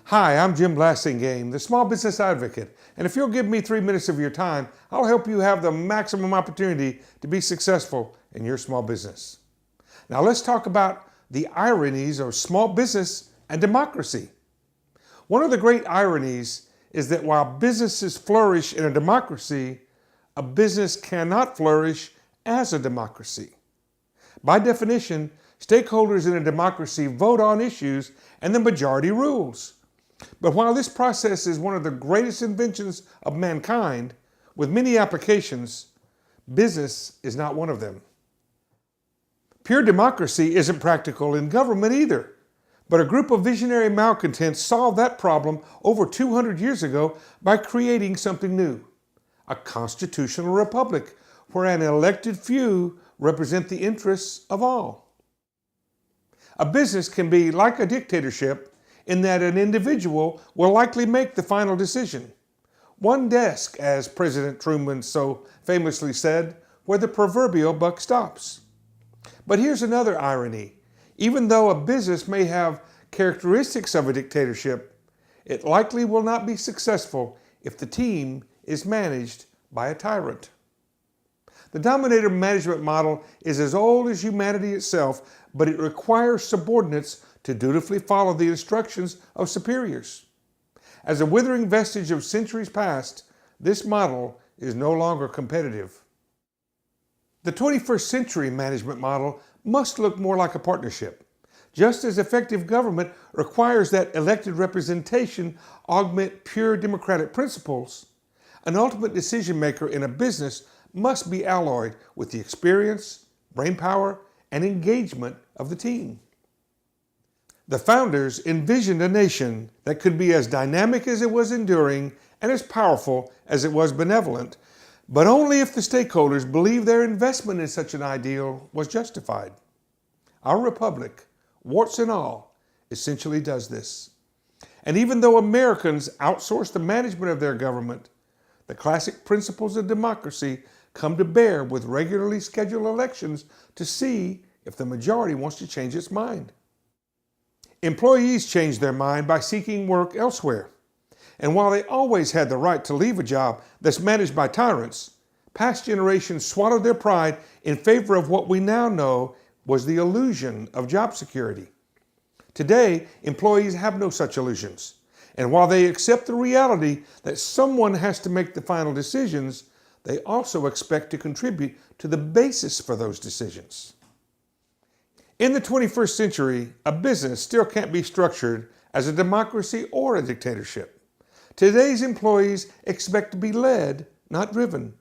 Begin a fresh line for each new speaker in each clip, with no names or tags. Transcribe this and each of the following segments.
Hi, I'm Jim Blasingame, the Small Business Advocate, and if you'll give me 3 minutes of your time, I'll help you have the maximum opportunity to be successful in your small business. Now let's talk about the ironies of small business and democracy. One of the great ironies is that while businesses flourish in a democracy, a business cannot flourish as a democracy. By definition, stakeholders in a democracy vote on issues and the majority rules. But while this process is one of the greatest inventions of mankind, with many applications, business is not one of them. Pure democracy isn't practical in government either, but a group of visionary malcontents solved that problem over 200 years ago by creating something new, a constitutional republic where an elected few represent the interests of all. A business can be like a dictatorship in that an individual will likely make the final decision. One desk, as President Truman so famously said, where the proverbial buck stops. But here's another irony. Even though a business may have characteristics of a dictatorship, it likely will not be successful if the team is managed by a tyrant. The dominator management model is as old as humanity itself, but it requires subordinates to dutifully follow the instructions of superiors. As a withering vestige of centuries past, this model is no longer competitive. The 21st century management model must look more like a partnership. Just as effective government requires that elected representation augment pure democratic principles, an ultimate decision maker in a business must be alloyed with the experience, brainpower, and engagement of the team. The founders envisioned a nation that could be as dynamic as it was enduring and as powerful as it was benevolent, but only if the stakeholders believed their investment in such an ideal was justified. Our republic, warts and all, essentially does this. And even though Americans outsource the management of their government, the classic principles of democracy come to bear with regularly scheduled elections to see if the majority wants to change its mind. Employees change their mind by seeking work elsewhere. And while they always had the right to leave a job that's managed by tyrants, past generations swallowed their pride in favor of what we now know was the illusion of job security. Today, employees have no such illusions. And while they accept the reality that someone has to make the final decisions, they also expect to contribute to the basis for those decisions. In the 21st century, a business still can't be structured as a democracy or a dictatorship. Today's employees expect to be led, not driven.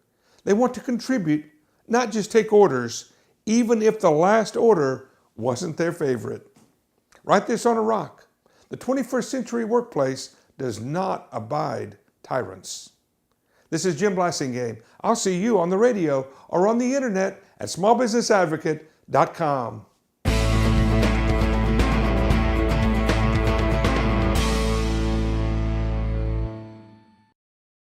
They want to contribute, not just take orders, even if the last order wasn't their favorite. Write this on a rock. The 21st century workplace does not abide tyrants. This is Jim Blasingame. I'll see you on the radio or on the internet at smallbusinessadvocate.com.